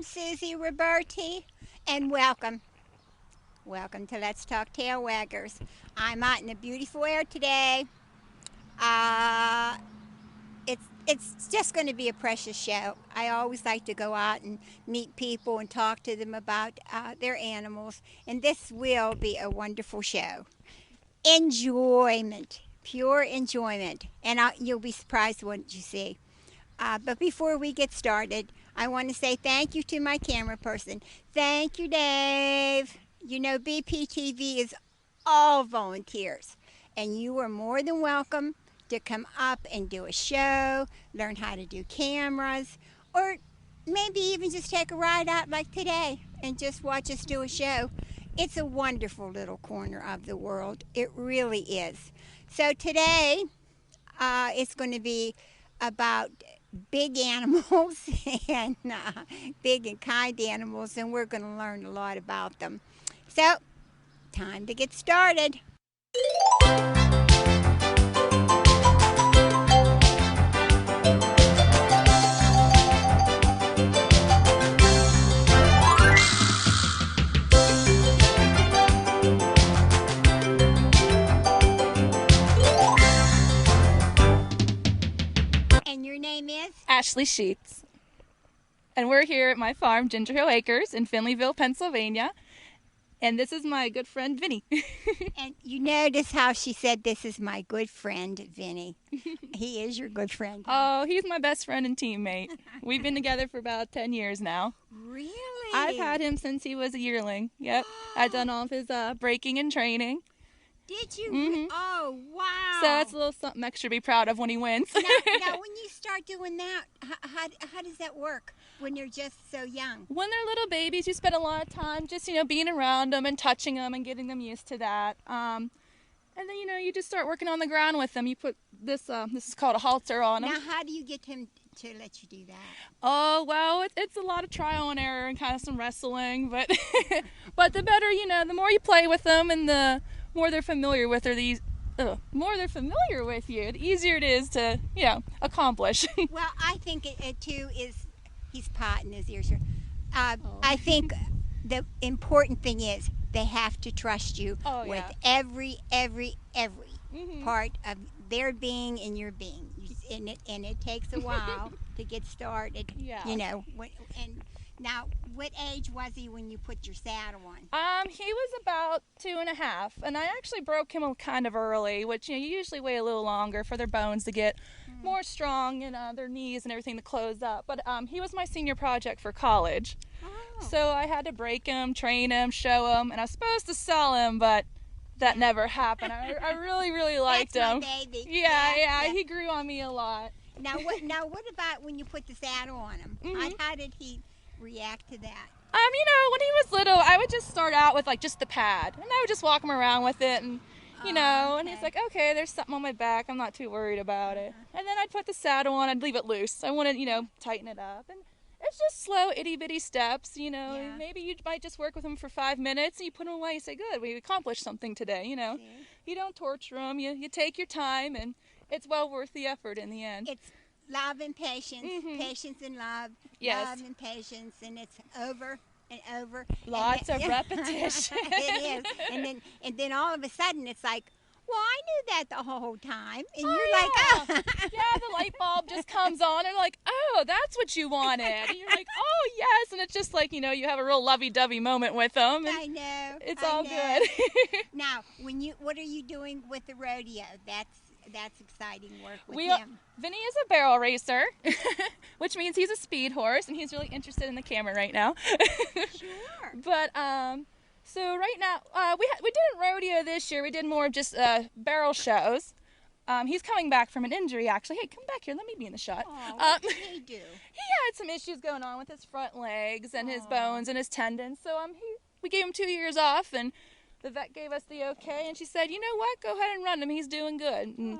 Susie Roberti, and welcome. Welcome to Let's Talk Tail Waggers. I'm out in the beautiful air today. Uh, it's just going to be a precious show. I always like to go out and meet people and talk to them about their animals, and this will be a wonderful show. Enjoyment, pure enjoyment, and you'll be surprised what you see. But before we get started, I want to say thank you to my camera person. Thank you, Dave. You know, BPTV is all volunteers, and you are more than welcome to come up and do a show, learn how to do cameras, or maybe even just take a ride out like today and just watch us do a show. It's a wonderful little corner of the world. It really is. So today, it's going to be about big animals and big and kind animals, and we're going to learn a lot about them. So, time to get started. And your name is? Ashley Sheets. And we're here at my farm, Ginger Hill Acres, in Finleyville, Pennsylvania. And this is my good friend, Vinny. And you notice how she said, "This is my good friend, Vinny." He is your good friend. Huh? Oh, he's my best friend and teammate. We've been together for about 10 years now. Really? I've had him since he was a yearling. Yep. I've done all of his breaking and training. Did you? Mhm. Oh, wow. So it's a little something extra to be proud of when he wins. Now, when you start doing that, how does that work when they're just so young? When they're little babies, you spend a lot of time just, being around them and touching them and getting them used to that. And then, you just start working on the ground with them. You put this is called a halter on them. Now, how do you get him to let you do that? Oh, well, it's a lot of trial and error and kind of some wrestling. But but the better, the more you play with them and the more they're familiar with you, the easier it is to, accomplish. Well, I think it too is, he's potting his ears. I think the important thing is they have to trust you with every part of their being and your being. And it takes a while to get started. Yeah. And now, what age was he when you put your saddle on? He was about 2.5, and I actually broke him kind of early, which, you usually wait a little longer for their bones to get more strong and their knees and everything to close up. But he was my senior project for college. Oh. So I had to break him, train him, show him, and I was supposed to sell him, but that never happened. I really, really liked him. That's my baby. Yeah, he grew on me a lot. Now, what about when you put the saddle on him? Mm-hmm. How did he react to that? When he was little, I would just start out with just the pad, and I would just walk him around with it, and and he's like, okay, there's something on my back, I'm not too worried about it. And then I'd put the saddle on, I'd leave it loose. I wanted, tighten it up, and it's just slow, itty-bitty steps, Yeah. Maybe you might just work with him for 5 minutes, and you put him away, you say, good, we accomplished something today, Yeah. You don't torture him, you take your time, and it's well worth the effort in the end. It's love and patience, Mhm. patience and love, Yes. love and patience, and it's over and over. Lots of repetition. It is, and then all of a sudden it's like, well, I knew that the whole time, and you're yeah. like, oh. Yeah, the light bulb just comes on, and like, oh, that's what you wanted. And you're like, oh, yes. And it's just like, you have a real lovey-dovey moment with them. And I know. it's I all know. good. Now, what are you doing with the rodeo? That's exciting work with We him. Vinny is a barrel racer, which means he's a speed horse, and he's really interested in the camera right now. Sure. But so right now we didn't rodeo this year. We did more of just barrel shows. He's coming back from an injury, actually. Hey, come back here. Let me be in the shot. Oh, what did he do? He had some issues going on with his front legs and his bones and his tendons. So we gave him 2 years off, and the vet gave us the okay, and she said, you know what, go ahead and run him. He's doing good. And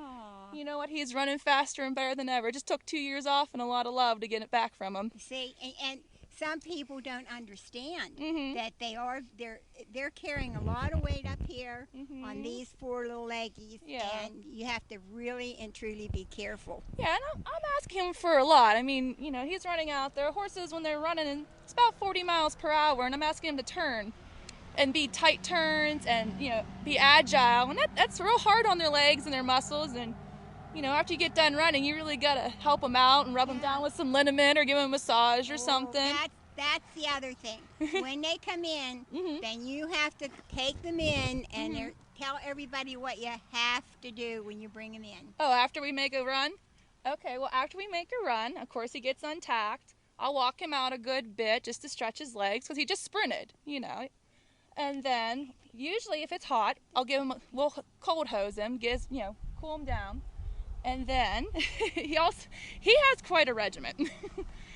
you know what, he's running faster and better than ever. It just took 2 years off and a lot of love to get it back from him. See, and some people don't understand Mhm. that they're carrying a lot of weight up here on Mhm. these four little leggies, Yeah. and you have to really and truly be careful. Yeah, and I'm asking him for a lot. I mean, he's running out there. Horses, when they're running, it's about 40 miles per hour, and I'm asking him to turn and be tight turns and, be agile. And that's real hard on their legs and their muscles. And, after you get done running, you really got to help them out and rub them down with some liniment or give them a massage or something. That's the other thing. When they come in, Mhm. then you have to take them in and tell everybody what you have to do when you bring them in. Oh, after we make a run? Okay, well, after we make a run, of course, he gets untacked. I'll walk him out a good bit just to stretch his legs because he just sprinted, And then, usually, if it's hot, we'll cold hose him, cool him down. And then, he has quite a regimen.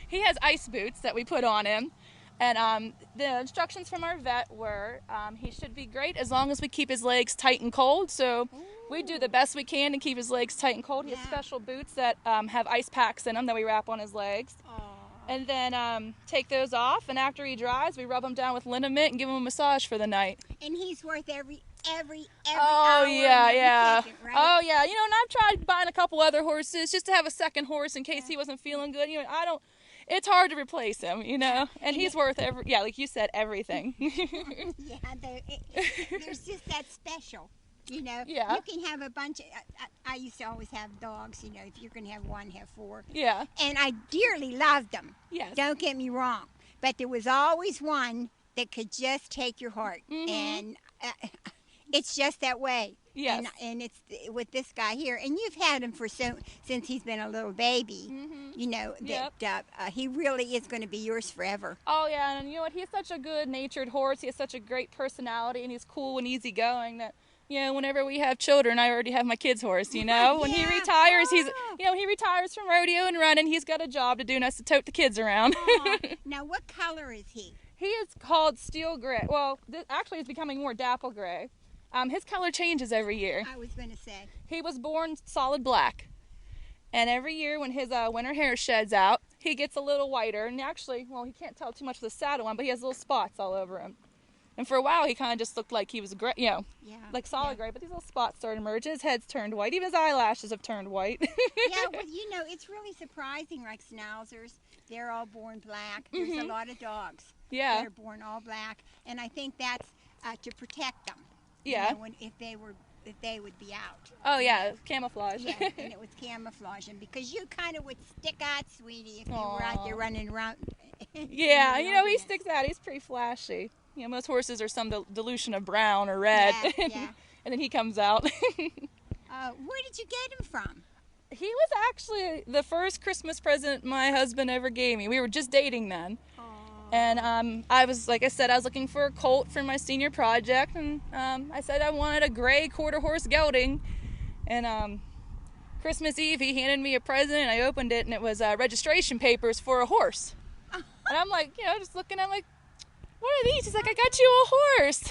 He has ice boots that we put on him. And the instructions from our vet were he should be great as long as we keep his legs tight and cold. So we do the best we can to keep his legs tight and cold. He has special boots that have ice packs in them that we wrap on his legs. And then take those off, and after he dries, we rub him down with liniment and give him a massage for the night. And he's worth every Oh, hour yeah, and every yeah. second, right? Oh, yeah. And I've tried buying a couple other horses just to have a second horse in case he wasn't feeling good. It's hard to replace him, and he's worth like you said, everything. Yeah, there's just that special. Yeah. You can have a bunch of, I used to always have dogs, if you're going to have one, have four. Yeah. And I dearly loved them. Yes. Don't get me wrong. But there was always one that could just take your heart. Mhm. And it's just that way. Yes. And it's with this guy here. And you've had him since he's been a little baby. Yep. That he really is going to be yours forever. Oh, yeah. And you know what? He's such a good-natured horse. He has such a great personality, and he's cool and easygoing that whenever we have children, I already have my kid's horse, When he retires, he retires from rodeo and running. He's got a job to do and has to tote the kids around. Now, what color is he? He is called steel gray. Well, actually, he's becoming more dapple gray. His color changes every year. I was going to say. He was born solid black. And every year when his winter hair sheds out, he gets a little whiter. And actually, he can't tell too much with the saddle on, but he has little spots all over him. And for a while, he kind of just looked like he was gray, like solid gray. But these little spots started emerging. His head's turned white. Even his eyelashes have turned white. Yeah, well, it's really surprising. Like schnauzers, they're all born black. There's a lot of dogs that are born all black, and I think that's to protect them. Yeah. If they would be out. Oh yeah, camouflage. Yeah, and it was camouflaging because you kind of would stick out, sweetie, if you were out there running around. Yeah, he sticks out. He's pretty flashy. Most horses are some dilution of brown or red, Yeah. And then he comes out. Where did you get him from? He was actually the first Christmas present my husband ever gave me. We were just dating then. And I was looking for a colt for my senior project, and I said I wanted a gray quarter horse gelding. And Christmas Eve, he handed me a present, and I opened it, and it was registration papers for a horse. And I'm like, just looking at what are these? He's like, I got you a horse.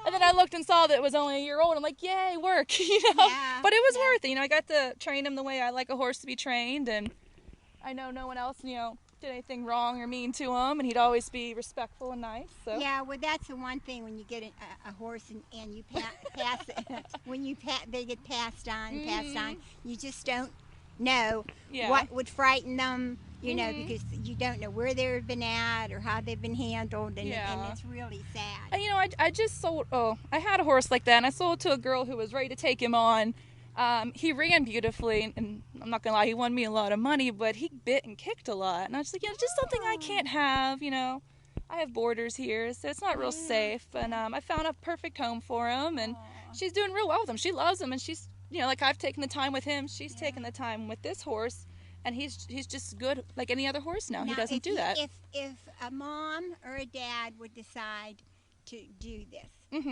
And then I looked and saw that it was only a year old. I'm like, yay, work, Yeah, But it was worth it. I got to train him the way I like a horse to be trained, and I know no one else, did anything wrong or mean to him, and he'd always be respectful and nice. So. Yeah, well, that's the one thing when you get a horse and you pass it, when they get passed on, you just don't know what would frighten them, because you don't know where they've been at or how they've been handled, and it's really sad. And, I just sold, I had a horse like that, and I sold it to a girl who was ready to take him on. He ran beautifully, and I'm not gonna lie, he won me a lot of money, but he bit and kicked a lot, and I was like, it's just something I can't have, I have boarders here, so it's not real safe, and I found a perfect home for him, and she's doing real well with him. She loves him, and she's, like I've taken the time with him, she's taken the time with this horse, and he's just good like any other horse now. He doesn't do that. If a mom or a dad would decide to do this,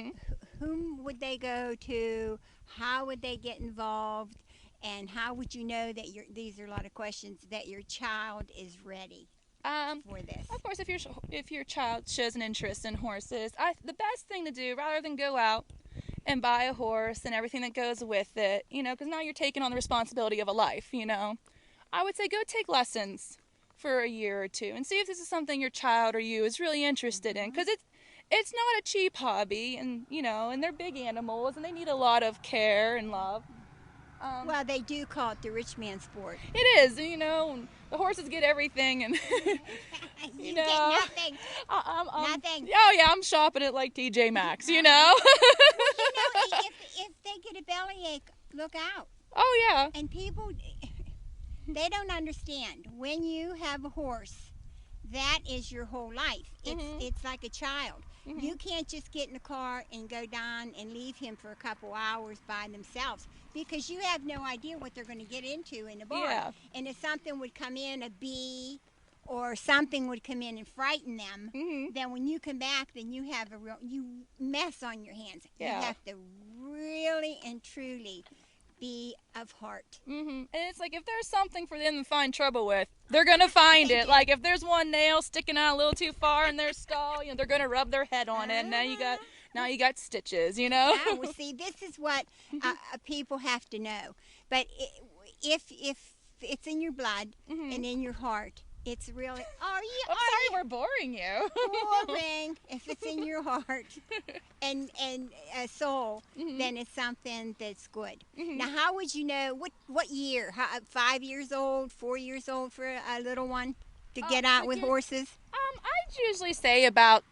whom would they go to? How would they get involved? And how would you know that these are a lot of questions, that your child is ready for this? Of course, if your child shows an interest in horses, the best thing to do, rather than go out and buy a horse and everything that goes with it, because now you're taking on the responsibility of a life, I would say go take lessons. for a year or two and see if this is something your child or you is really interested in, because it's not a cheap hobby, and and they're big animals and they need a lot of care and love. Well, they do call it the rich man sport. It is, the horses get everything, and You get nothing. Nothing. Oh yeah, I'm shopping at like TJ Maxx, Well, if they get a bellyache, look out. Oh yeah. And people, they don't understand. When you have a horse, that is your whole life. It's like a child. You can't just get in the car and go down and leave him for a couple hours by themselves, because you have no idea what they're going to get into in the barn. Yeah. And if something would come in, a bee or something would come in and frighten them, then when you come back, then you have a real mess on your hands. Yeah. You have to really and truly be of heart. And it's like, if there's something for them to find trouble with, they're gonna find it. Like if there's one nail sticking out a little too far in their stall, they're gonna rub their head on it. And now you got stitches. Yeah, well, see, this is what people have to know. But if it's in your blood and in your heart, it's really. I'm sorry we're boring you. Boring. If it's in your heart and soul, then it's something that's good. Now, how would you know what year? 5 years old, 4 years old for a little one to get out with horses? I'd usually say about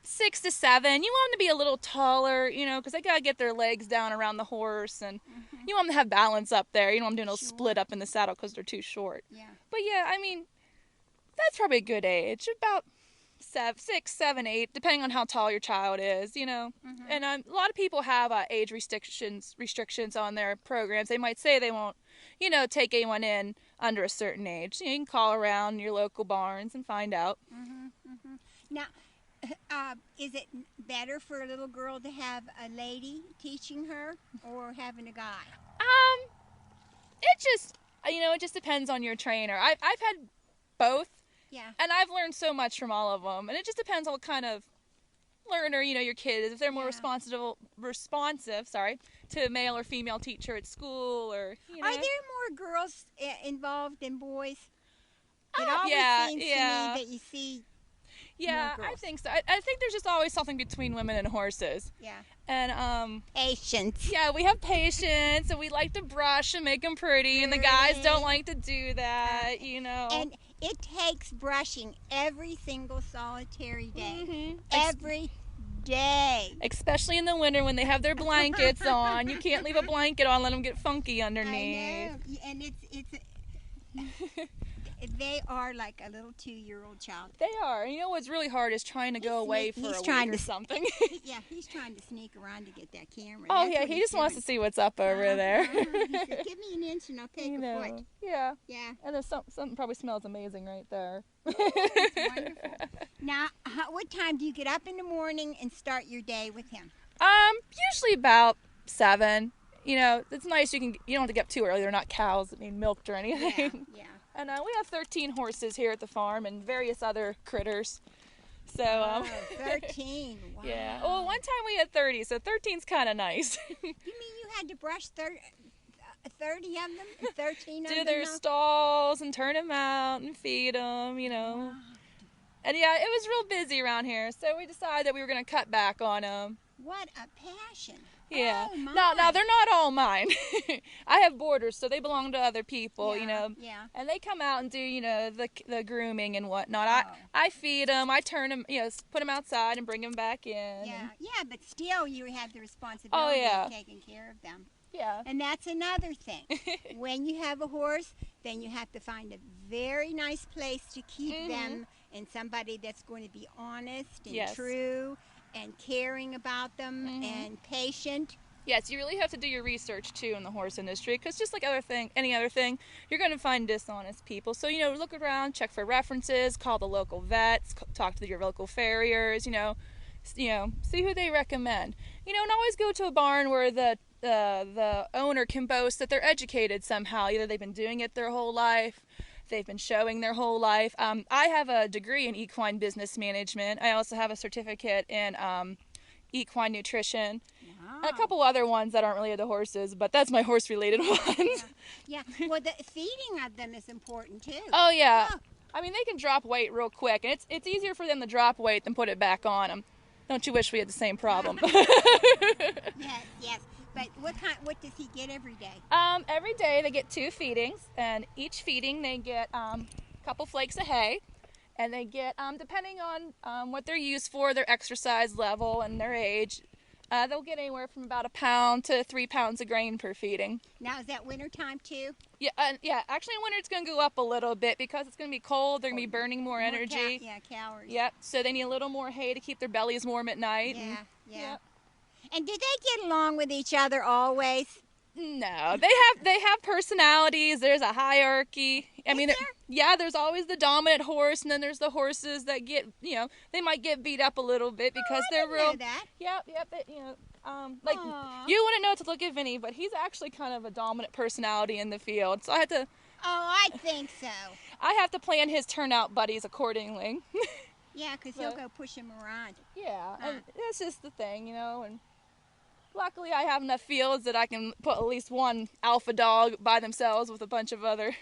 6 to 7. You want them to be a little taller, because they gotta get their legs down around the horse, and you want them to have balance up there. You don't want them to split up in the saddle because they're too short. Yeah. But yeah, that's probably a good age, about 6, 7, 8, depending on how tall your child is, And a lot of people have age restrictions on their programs. They might say they won't, take anyone in under a certain age. You can call around your local barns and find out. Now, is it better for a little girl to have a lady teaching her or having a guy? It just depends on your trainer. I've had both. Yeah. And I've learned so much from all of them. And it just depends on what kind of learner, your kid is. If they're more responsive, to a male or female teacher at school, or, Are there more girls involved than boys? It always seems to me that you see Yeah, more I girls. think so. I think there's just always something between women and horses. Yeah. And, Patience. yeah, we have patience, and we like to brush and make them pretty, and the guys don't like to do that, And it takes brushing every single solitary day. Every day. Especially in the winter when they have their blankets on. You can't leave a blanket on, let them get funky underneath. I know. And they are like a little 2-year-old child. They are. And what's really hard is trying to go away for a week or something. Yeah, he's trying to sneak around to get that camera. Oh, That's yeah, what he he's just wants to doing. see what's up over there. He said, give me an inch and I'll take a foot. Yeah. Yeah. And there's something probably smells amazing right there. It's wonderful. Now, what time do you get up in the morning and start your day with him? Usually about 7. It's nice you don't have to get up too early. They're not cows that need milked or anything. Yeah. And we have 13 horses here at the farm and various other critters. So 13. Wow. Yeah. Well, one time we had 30, so 13's kind of nice. You mean you had to brush 30 of them and 13 of them? Do their stalls and turn them out and feed them, Wow. And yeah, it was real busy around here, so we decided that we were going to cut back on them. What a passion. Yeah. Oh, my. Now they're not all mine. I have boarders, so they belong to other people, Yeah. And they come out and do, the grooming and whatnot. I feed them, I turn them, put them outside and bring them back in. Yeah, but still you have the responsibility of taking care of them. Yeah. And that's another thing. When you have a horse, then you have to find a very nice place to keep them, and somebody that's going to be honest and true and caring about them and patient. Yes, you really have to do your research too in the horse industry, because just like any other thing, you're going to find dishonest people. So look around, check for references, call the local vets, talk to your local farriers. See who they recommend. And always go to a barn where the owner can boast that they're educated somehow. Either they've been doing it their whole life, they've been showing their whole life. I have a degree in equine business management. I also have a certificate in equine nutrition. Wow. And a couple other ones that aren't related to horses, but that's my horse-related ones. Yeah. Well, the feeding of them is important too. Oh, yeah. I mean, they can drop weight real quick, and it's easier for them to drop weight than put it back on them. Don't you wish we had the same problem? Yes, yes. But what does he get every day? Every day they get 2 feedings, and each feeding they get a couple flakes of hay, and they get, depending on what they're used for, their exercise level and their age, they'll get anywhere from about 1 pound to 3 pounds of grain per feeding. Now, is that winter time too? Yeah, yeah. Actually, in winter it's going to go up a little bit because it's going to be cold. They're going to be burning more energy. Calories. Yep. So they need a little more hay to keep their bellies warm at night. Yeah, yeah. Yep. And do they get along with each other always? No, they have personalities. There's a hierarchy. I mean, there's always the dominant horse, and then there's the horses that get, they might get beat up a little bit because they're real. Know that. Yep. Like Aww. you wouldn't know to look at Vinny, but he's actually kind of a dominant personality in the field. So I have to. Oh, I think so. I have to plan his turnout buddies accordingly. Yeah, because he'll go push him around. Yeah, and that's just the thing, and. Luckily, I have enough fields that I can put at least one alpha dog by themselves with a bunch of other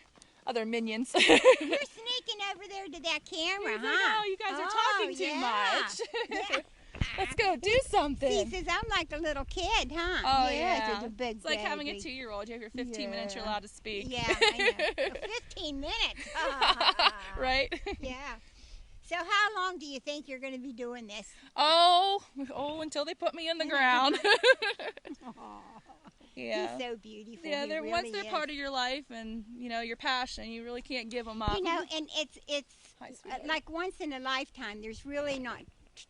minions. You're sneaking over there to that camera, He's huh? like, oh, you guys are talking too much. Yeah. Let's go do something. He says, I'm like a little kid, huh? Oh, yes, yeah. it's a big It's like having a baby. 2-year-old. You have your 15 minutes you're allowed to speak. Yeah, I know. 15 minutes. Right? Yeah. So how long do you think you're going to be doing this? Oh, until they put me in the ground. Yeah. He's so beautiful. Yeah, He really once they're is. part of your life and, your passion, you really can't give them up. And it's Hi, sweetheart. like once in a lifetime, there's really not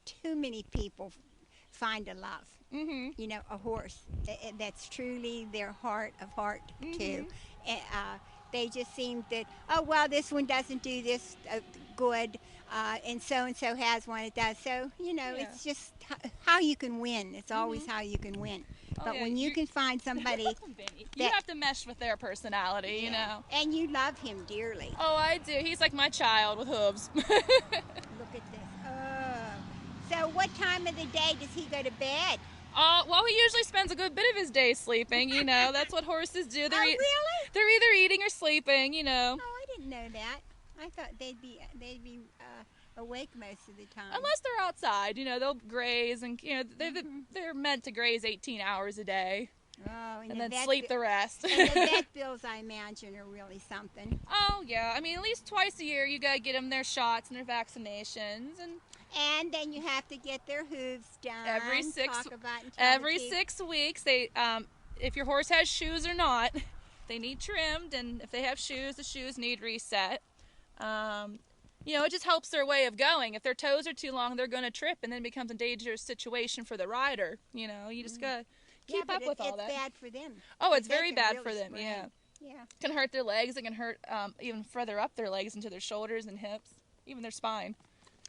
too many people find a love. Mm-hmm. A horse that's truly their heart of heart too. They just seem that, oh, well, this one doesn't do this good, and so has one that does. So, it's just how you can win. It's always how you can win. Oh, But yeah, when you can find somebody you have to mesh with their personality, and you love him dearly. Oh, I do. He's like my child with hooves. Look at this. Oh. So what time of the day does he go to bed? Well, he usually spends a good bit of his day sleeping, That's what horses do. Really? They're either eating or sleeping, Oh, I didn't know that. I thought they'd be awake most of the time. Unless they're outside, they'll graze and, they're meant to graze 18 hours a day. Oh, And then sleep the rest. And the vet bills, I imagine, are really something. Oh, yeah. I mean, at least twice a year you got to get them their shots and their vaccinations. And then you have to get their hooves done. Every 6 Talk about and tell the teeth. 6 weeks, they if your horse has shoes or not, they need trimmed, and if they have shoes, the shoes need reset. It just helps their way of going. If their toes are too long, they're going to trip, and then it becomes a dangerous situation for the rider. You just got to keep up with all that. It's bad for them. Oh, it's They very can bad really for them. spread. Yeah, Yeah. it can hurt their legs. It can hurt even further up their legs into their shoulders and hips, even their spine.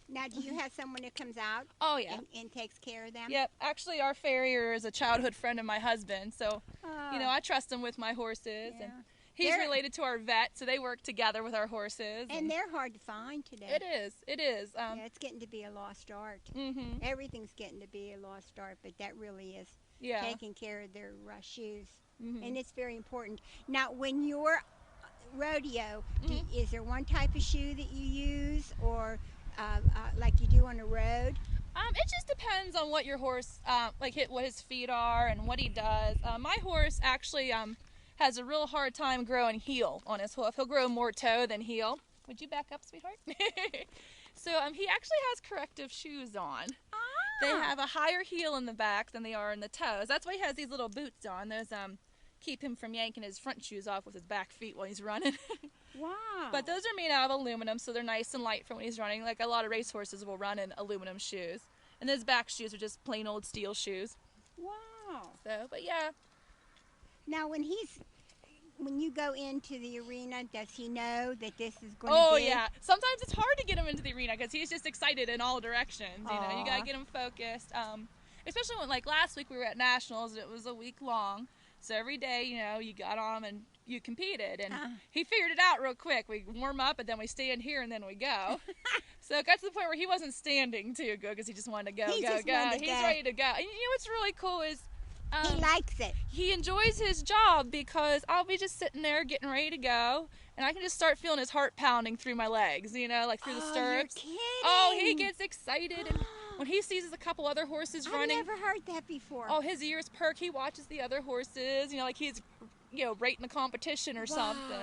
Now, do you have someone that comes out Oh yeah. and takes care of them? Yep. Actually, our farrier is a childhood friend of my husband, so I trust him with my horses, and he's related to our vet, so they work together with our horses. And they're hard to find today. It is. It is. Yeah, it's getting to be a lost art. Mm-hmm. Everything's getting to be a lost art, but that really is Yeah. taking care of their shoes. Mm-hmm. And it's very important. Now, when you're rodeo, Mhm. is there one type of shoe that you use, or like you do on the road? It just depends on what your horse, what his feet are and what he does. My horse actually has a real hard time growing heel on his hoof. He'll grow more toe than heel. Would you back up, sweetheart? So he actually has corrective shoes on. They have a higher heel in the back than they are in the toes. That's why he has these little boots on. Those keep him from yanking his front shoes off with his back feet while he's running. Wow. But those are made out of aluminum, so they're nice and light for when he's running. Like a lot of racehorses will run in aluminum shoes. And those back shoes are just plain old steel shoes. Wow. So, but yeah. Now, when you go into the arena, does he know that this is going to Oh, be? yeah. Sometimes it's hard to get him into the arena because he's just excited in all directions. You got to get him focused. Especially when, like last week we were at Nationals, and it was a week long. So every day, you got on and you competed. And he figured it out real quick. We warm up, and then we stand here, and then we go. So it got to the point where he wasn't standing too good because he just wanted to go, He go, just go. wanted to He's go. ready to go. And what's really cool is He likes it. He enjoys his job because I'll be just sitting there getting ready to go, and I can just start feeling his heart pounding through my legs, you know, like through the stirrups. You're kidding. Oh, he gets excited, and when he sees a couple other horses running, I've never heard that before. oh, his ears perk. He watches the other horses, you know, like he's, you know, rating the competition or something.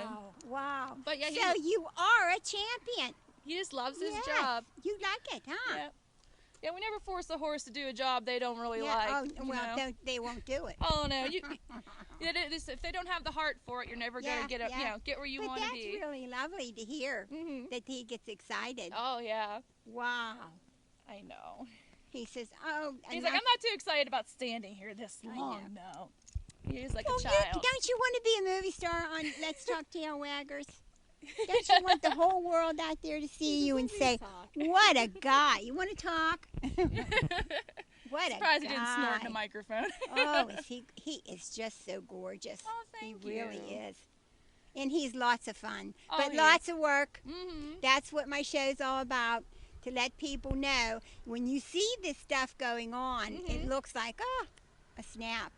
Wow. But yeah, so you are a champion. he just loves his Yes. job. You like it, huh? Yeah. Yeah, we never force a horse to do a job they don't really Yeah. like. Oh, you well, know? they won't do it. Oh no, if they don't have the heart for it, you're never Yeah, gonna get up, yeah. you know, get where you But want to that's be. really lovely to hear that he gets excited. Oh yeah, Wow. I know. He says, "Oh." He's like, I'm not too excited about standing here this long. No, he's like Well, a child. don't you want to be a movie star on Let's Talk Tail Waggers? Don't you want the whole world out there to see you and say, "What a guy"? You want to talk? What a Surprised guy! he didn't snort in the microphone. Oh, he is just so gorgeous. Oh, thank He really you. is. And he's lots of fun, Oh, but he lots of work. Mm-hmm. That's what my show's all about, to let people know when you see this stuff going on, it looks like, a snap.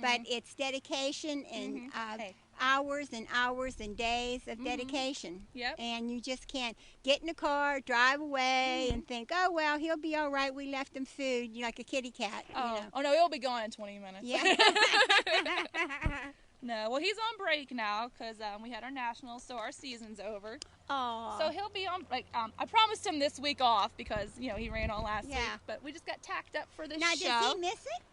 But it's dedication and Hey. hours and hours and days of dedication. Yep. And you just can't get in the car, drive away, and think, oh, well, he'll be all right. We left him food, like a kitty cat. Oh. You know. Oh no, he'll be gone in 20 minutes. Yeah. No, well he's on break now because we had our nationals, so our season's over. Oh. So he'll be on like I promised him this week off because you know he ran all last week, but we just got tacked up for this Now, show. does he miss it?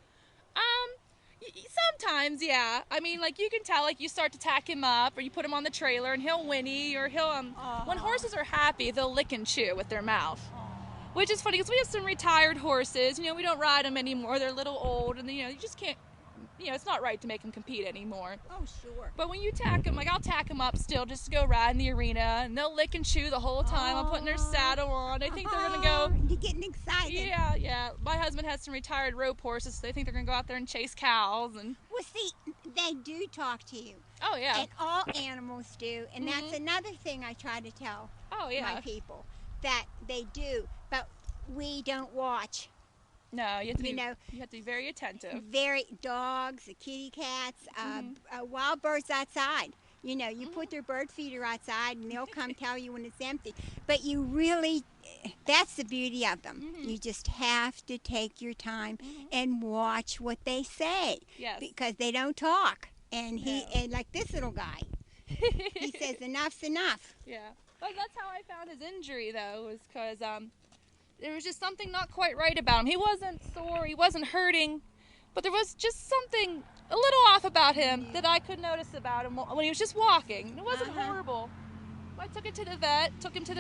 Sometimes, yeah. I mean, like you can tell, like you start to tack him up, or you put him on the trailer, and he'll whinny, or he'll When horses are happy, they'll lick and chew with their mouth, which is funny because we have some retired horses. You know, we don't ride them anymore. They're a little old, and you know, you just can't. You know, it's not right to make them compete anymore. Oh, sure. But when you tack them, like I'll tack them up still just to go ride in the arena, and they'll lick and chew the whole time. I'm putting their saddle on. They think they're gonna go. You're getting excited. Yeah, yeah. My husband has some retired rope horses, so they think they're gonna go out there and chase cows and. Well, see, they do talk to you. Oh yeah. And all animals do. And that's another thing I try to tell Oh yeah. my people, that they do. But we don't watch. No, you have to be. You know, you have to be very attentive. Very dogs, kitty cats, wild birds outside. You know, you put their bird feeder outside and they'll come tell you when it's empty. But you really, that's the beauty of them. You just have to take your time and watch what they say. Yes. Because they don't talk. And and like this little guy, he says enough's enough. Yeah. But that's how I found his injury though, was because there was just something not quite right about him. He wasn't sore, he wasn't hurting, but there was just something a little off about him that I could notice about him when he was just walking. It wasn't horrible. I took him to the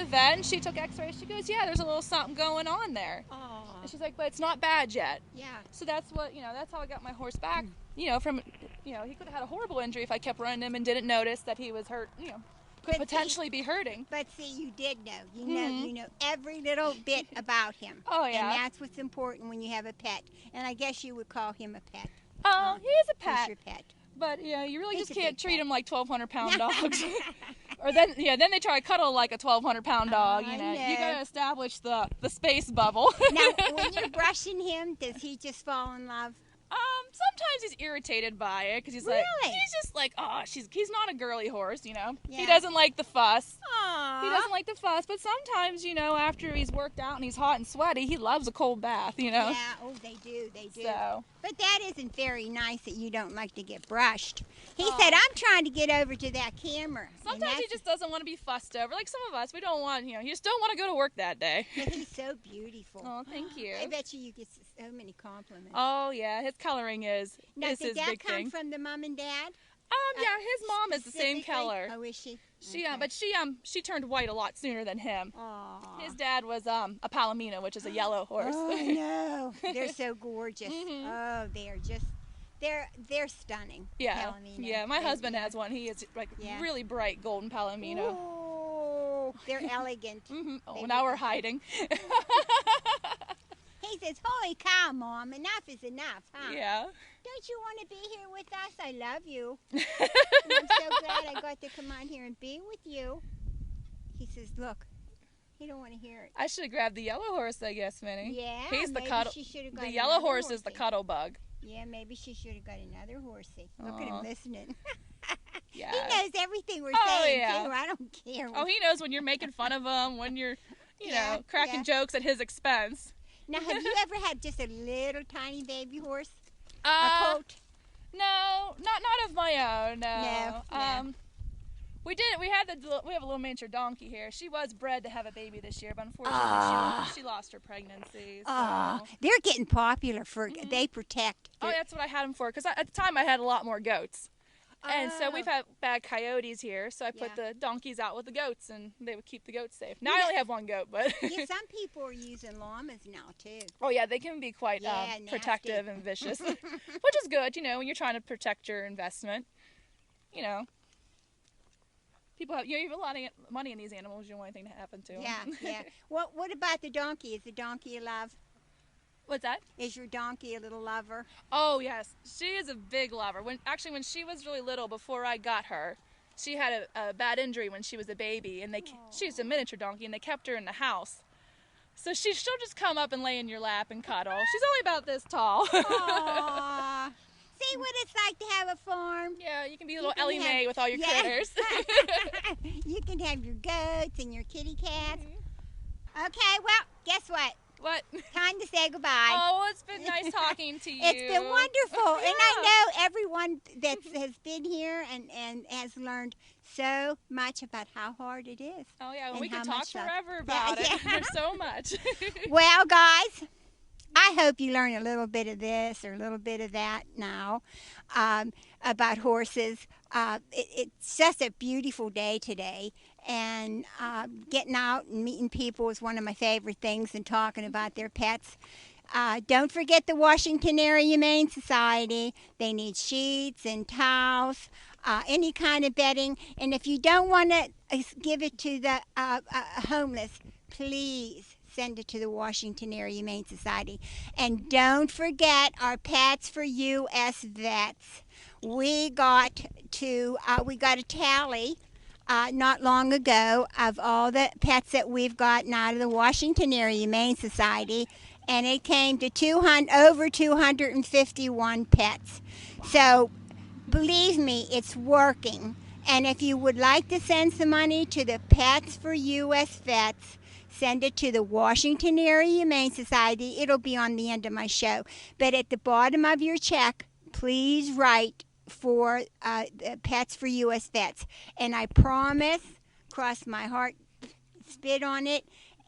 vet, and she took x-rays. She goes, yeah, there's a little something going on there. Oh, And she's like, but it's not bad yet. yeah. So that's what, you know, that's how I got my horse back. You know, from, you know, he could have had a horrible injury if I kept running him and didn't notice that he was hurt, you know, could But potentially be hurting. But see, you did know. You know every little bit about him. Oh, yeah. And that's what's important when you have a pet. And I guess you would call him a pet. Oh, he is a He's pet. your pet. But yeah, you really He's just a can't big treat pet. them like 1,200-pound dogs. Or then they try to cuddle like a 1,200-pound dog. I You know, you know. gotta establish the space bubble. Now, when you're brushing him, does he just fall in love? Sometimes he's irritated by it because he's like, Really? he's just like, oh, he's not a girly horse, you know. He Yeah. doesn't like the fuss. Aww. He doesn't like the fuss, but sometimes, you know, after he's worked out and he's hot and sweaty, he loves a cold bath, you know. Yeah, oh, they do. So, But that isn't very nice that you don't like to get brushed. He said, I'm trying to get over to that camera. And sometimes he that's- just doesn't want to be fussed over. Like some of us, we don't want, you know, you just don't want to go to work that day. But he's so beautiful. Oh, thank you. I bet you get so many compliments. Oh yeah, his coloring is Now, his did that big come thing. from the mom and dad? Yeah, his mom is the same Specifically? color. Oh, is she? She but she turned white a lot sooner than him. Aw. His dad was a Palomino, which is a yellow horse. Oh no, they're so gorgeous. Oh, they're just they're stunning. Yeah, Palomino. yeah. My They- husband has one. He is like Yeah. really bright golden Palomino. Oh, they're elegant. Oh, They now were- we're hiding. He says, "Holy cow, Mom! Enough is enough, huh? Yeah. Don't you want to be here with us? I love you. And I'm so glad I got to come on here and be with you." He says, "Look, he don't want to hear it." I should have grabbed the yellow horse, I guess, Minnie. Yeah, He's the maybe cuddle. she should have got The yellow another horse is the horsey. cuddle bug. Yeah, maybe she should have got another horsey. Look at him Aw. listening. Yeah. He knows everything we're Oh, saying, yeah. too. I don't care. Oh, he knows when you're making fun of him, when you're, Yeah, cracking yeah. jokes at his expense. Now, have you ever had just a little tiny baby horse? A Uh, colt? no, not of my own. No, no. We have a little miniature donkey here. She was bred to have a baby this year, but unfortunately she lost her pregnancy. So. They're getting popular for, they protect. Oh, that's what I had them for. Because at the time I had a lot more goats. And so we've had bad coyotes here, so I put Yeah. the donkeys out with the goats, and they would keep the goats safe. Now I only have one goat, but Yeah, some people are using llamas now, too. oh yeah, they can be quite Yeah, nasty. protective and vicious, which is good, when you're trying to protect your investment. People have you have a lot of money in these animals. You don't want anything to happen to them. Yeah, yeah. What about the donkey? Is the donkey a love? What's that? Is your donkey a little lover? Oh yes, she is a big lover. When she was really little, before I got her, she had a bad injury when she was a baby, and she's a miniature donkey, and they kept her in the house. So she'll just come up and lay in your lap and cuddle. She's only about this tall. Aww. See what it's like to have a farm? Yeah, you can be a little can Ellie have- Mae with all your yeah. critters. You can have your goats and your kitty cats. Okay, well, guess what? What? Time to say goodbye. Oh, it's been nice talking to you. It's been wonderful. And I Yeah. know everyone that has been here and has learned so much about how hard it is. Oh yeah, and we how could talk much love. forever about it. yeah. There's so much. Well, guys, I hope you learn a little bit of this or a little bit of that now about horses. It's just a beautiful day today, and getting out and meeting people is one of my favorite things, and talking about their pets. Don't forget the Washington Area Humane Society. They need sheets and towels, any kind of bedding. And if you don't want to give it to the homeless, please send it to the Washington Area Humane Society. And don't forget our Pets for US vets. We got a tally not long ago of all the pets that we've gotten out of the Washington Area Humane Society, and it came to over 251 pets. So believe me, it's working. And if you would like to send some money to the Pets for US Vets, send it to the Washington Area Humane Society. It'll be on the end of my show. But at the bottom of your check, please write for the Pets for US Vets. And I promise, cross my heart, spit on it,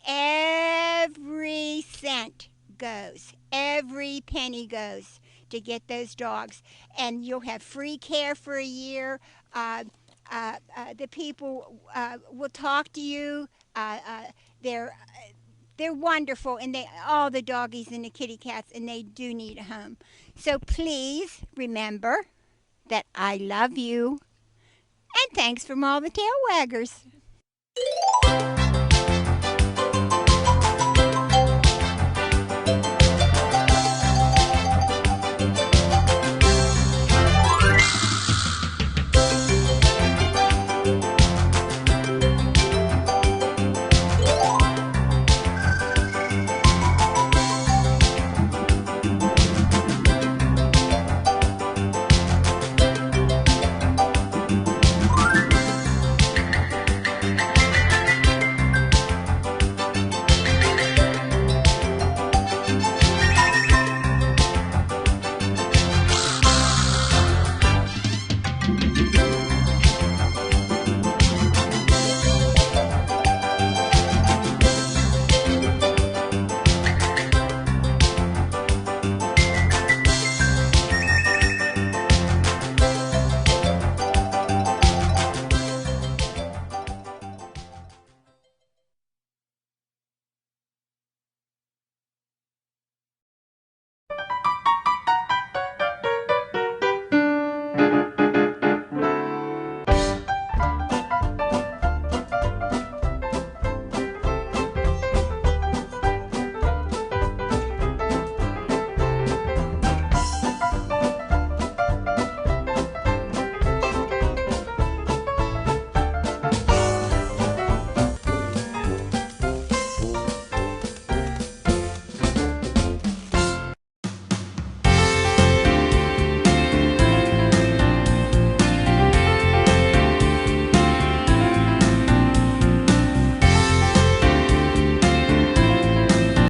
every cent goes, every penny goes to get those dogs. And you'll have free care for a year. The people will talk to you. They're wonderful, and all the doggies and the kitty cats, and they do need a home. So please remember that I love you, and thanks from all the tail waggers.